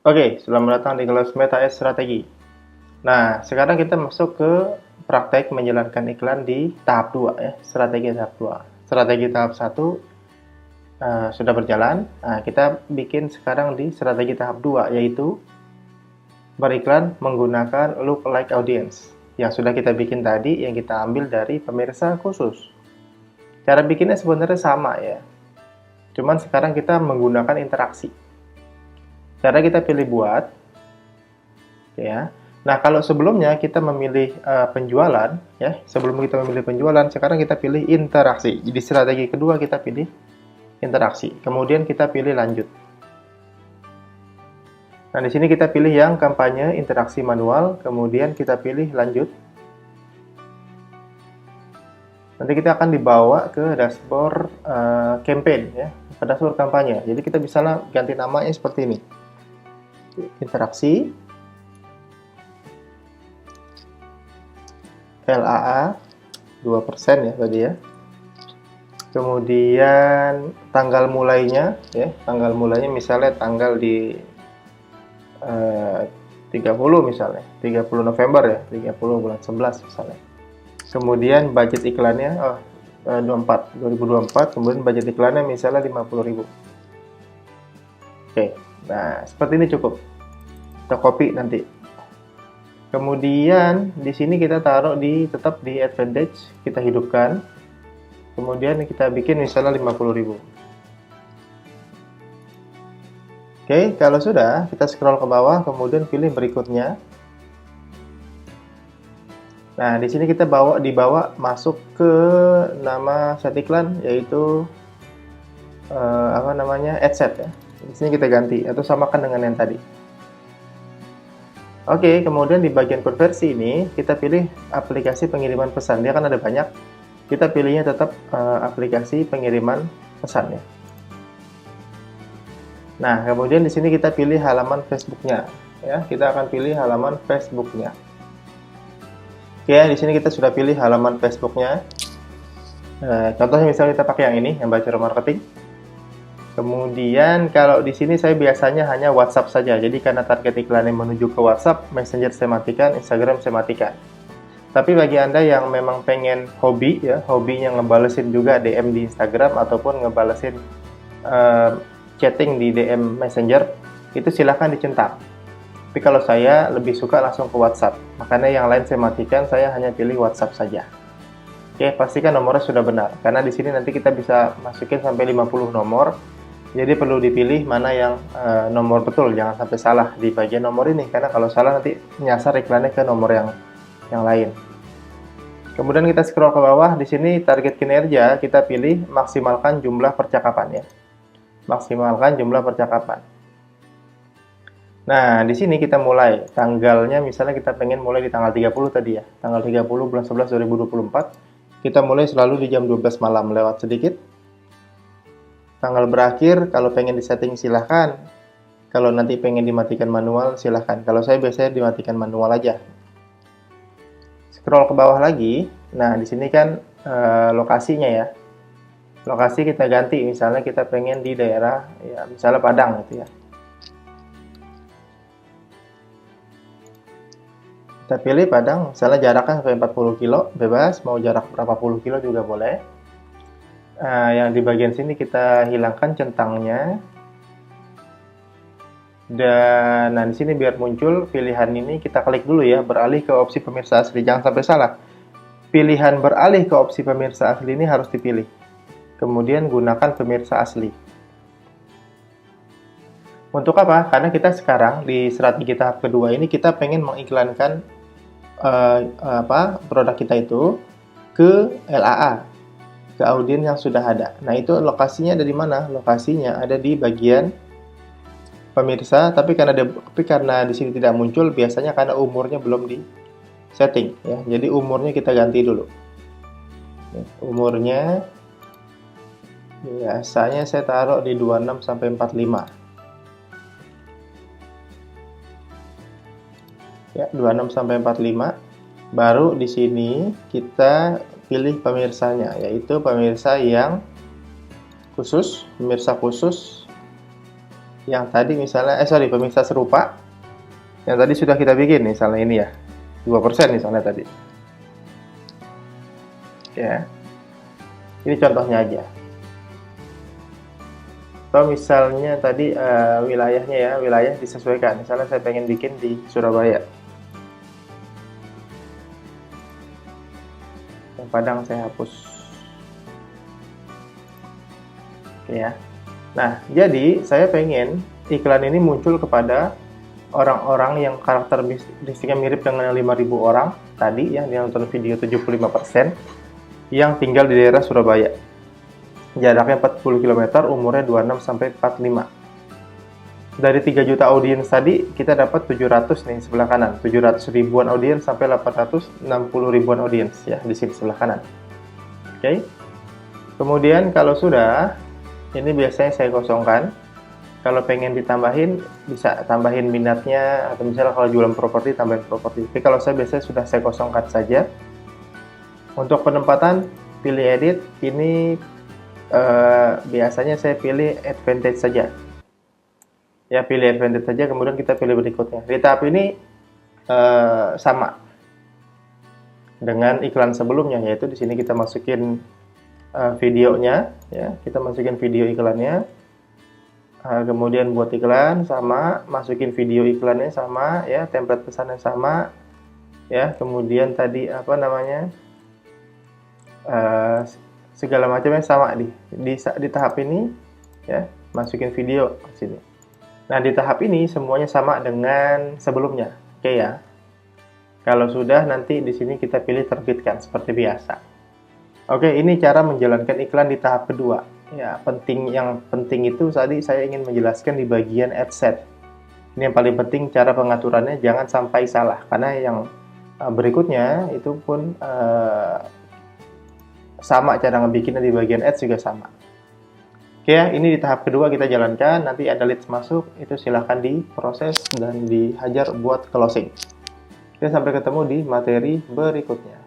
Oke, selamat datang di kelas Meta S Strategi. Nah, sekarang kita masuk ke praktek menjalankan iklan di tahap 2 ya, strategi tahap 2. Strategi tahap 1 sudah berjalan. Nah, kita bikin sekarang di strategi tahap 2 yaitu beriklan menggunakan lookalike audience yang sudah kita bikin tadi, yang kita ambil dari pemirsa khusus. Cara bikinnya sebenarnya sama ya. Cuman sekarang kita menggunakan interaksi. Cara kita pilih buat ya. Nah, kalau sebelumnya kita memilih penjualan, ya, sebelum kita memilih penjualan, sekarang kita pilih interaksi. Jadi strategi kedua kita pilih interaksi. Kemudian kita pilih lanjut. Nah, di sini kita pilih yang kampanye interaksi manual, kemudian kita pilih lanjut. Nanti kita akan dibawa ke dashboard campaign, ya, ke dashboard kampanye. Jadi kita bisa ganti namanya seperti ini. Interaksi. LAA 2% ya tadi ya. Kemudian tanggal mulainya ya, tanggal mulainya misalnya tanggal di 30 misalnya, 30 November ya, 30 bulan 11 misalnya. Kemudian budget iklannya 2024, kemudian budget iklannya misalnya 50.000. Oke. Nah, seperti ini cukup. Kita copy nanti. Kemudian di sini kita taruh tetap di advantage, kita hidupkan. Kemudian kita bikin misalnya 50.000. Oke, kalau sudah, kita scroll ke bawah, kemudian pilih berikutnya. Nah, di sini kita dibawa masuk ke nama set iklan, yaitu adset ya. Di sini kita ganti atau samakan dengan yang tadi. Oke, kemudian di bagian konversi ini kita pilih aplikasi pengiriman pesan. Dia kan ada banyak. Kita pilihnya tetap aplikasi pengiriman pesan ya. Nah, kemudian di sini kita pilih halaman Facebooknya. Ya, kita akan pilih halaman Facebooknya. Oke, di sini kita sudah pilih halaman Facebooknya. Contohnya misalnya kita pakai yang ini, yang baca marketing. Kemudian kalau di sini saya biasanya hanya WhatsApp saja. Jadi karena target iklannya menuju ke WhatsApp, Messenger saya matikan, Instagram saya matikan. Tapi bagi Anda yang memang pengen hobi ya, hobinya ngebalesin juga DM di Instagram ataupun ngebalesin chatting di DM Messenger, itu silahkan dicentak. Tapi kalau saya lebih suka langsung ke WhatsApp. Makanya yang lain saya matikan, saya hanya pilih WhatsApp saja. Oke, pastikan nomornya sudah benar. Karena di sini nanti kita bisa masukin sampai 50 nomor. Jadi perlu dipilih mana yang nomor betul, jangan sampai salah di bagian nomor ini, karena kalau salah nanti nyasar iklannya ke nomor yang lain. Kemudian kita scroll ke bawah, di sini target kinerja kita pilih maksimalkan jumlah percakapan ya. Maksimalkan jumlah percakapan. Nah, di sini kita mulai tanggalnya, misalnya kita pengen mulai di tanggal 30 tadi ya. Tanggal 30 bulan 11 2024. Kita mulai selalu di jam 12 malam lewat sedikit. Tanggal berakhir, kalau pengen disetting silahkan. Kalau nanti pengen dimatikan manual, silahkan. Kalau saya biasanya dimatikan manual aja. Scroll ke bawah lagi. Nah, di sini kan lokasinya ya. Lokasi kita ganti, misalnya kita pengen di daerah, ya misalnya Padang gitu ya. Kita pilih Padang, misalnya jaraknya sampai 40 kilo, bebas. Mau jarak berapa puluh kilo juga boleh. Yang di bagian sini kita hilangkan centangnya. Dan nah di sini biar muncul pilihan ini, kita klik dulu ya, beralih ke opsi pemirsa asli. Jangan sampai salah. Pilihan beralih ke opsi pemirsa asli ini harus dipilih. Kemudian gunakan pemirsa asli. Untuk apa? Karena kita sekarang di strategi tahap kedua ini kita pengen mengiklankan produk kita itu ke LAA, ke audiens yang sudah ada. Nah, itu lokasinya ada di mana? Lokasinya ada di bagian pemirsa, tapi karena di sini tidak muncul, biasanya karena umurnya belum di setting ya. Jadi umurnya kita ganti dulu. Umurnya biasanya saya taruh di 26 sampai 45. Ya, 26 sampai 45. Baru di sini kita pilih pemirsanya, yaitu pemirsa yang khusus, pemirsa khusus. yang tadi misalnya, pemirsa serupa, yang tadi sudah kita bikin, misalnya ini ya, 2% misalnya tadi. Ya, ini contohnya aja. Atau misalnya tadi wilayahnya ya, wilayah disesuaikan. Misalnya saya pengen bikin di Surabaya. Yang Padang saya hapus. Oke ya. Nah, jadi saya pengen iklan ini muncul kepada orang-orang yang karakteristiknya mirip dengan 5.000 orang tadi yang nonton video 75% yang tinggal di daerah Surabaya. Jaraknya 40 km, umurnya 26 sampai 45. Dari 3 juta audiens tadi, kita dapat 700 nih sebelah kanan. 700 ribuan audiens sampai 860 ribuan audiens ya di sini sebelah kanan. Oke. Kemudian kalau sudah, ini biasanya saya kosongkan. Kalau pengen ditambahin, bisa tambahin minatnya, atau misalnya kalau jualan properti, tambahin properti. Tapi kalau saya biasanya sudah saya kosongkan saja. Untuk penempatan, pilih edit. Ini biasanya saya pilih advantage saja. Ya, pilih advantage saja, kemudian kita pilih berikutnya. Di tahap ini sama dengan iklan sebelumnya, yaitu di sini kita masukin videonya, ya, kita masukin video iklannya. Kemudian buat iklan sama, masukin video iklannya sama, ya, template pesannya sama, ya. Kemudian tadi apa namanya? Segala macamnya sama di tahap ini, ya, masukin video ke sini. Nah, di tahap ini semuanya sama dengan sebelumnya. Oke ya. Kalau sudah, nanti di sini kita pilih terbitkan seperti biasa. Oke, ini cara menjalankan iklan di tahap kedua. Ya, yang penting itu tadi saya ingin menjelaskan di bagian ad set. Ini yang paling penting, cara pengaturannya jangan sampai salah, karena yang berikutnya itu pun sama cara ngebikinnya di bagian ads juga sama. Oke ya, ini di tahap kedua kita jalankan. Nanti ada leads masuk, itu silahkan diproses dan dihajar buat closing. Oke, sampai ketemu di materi berikutnya.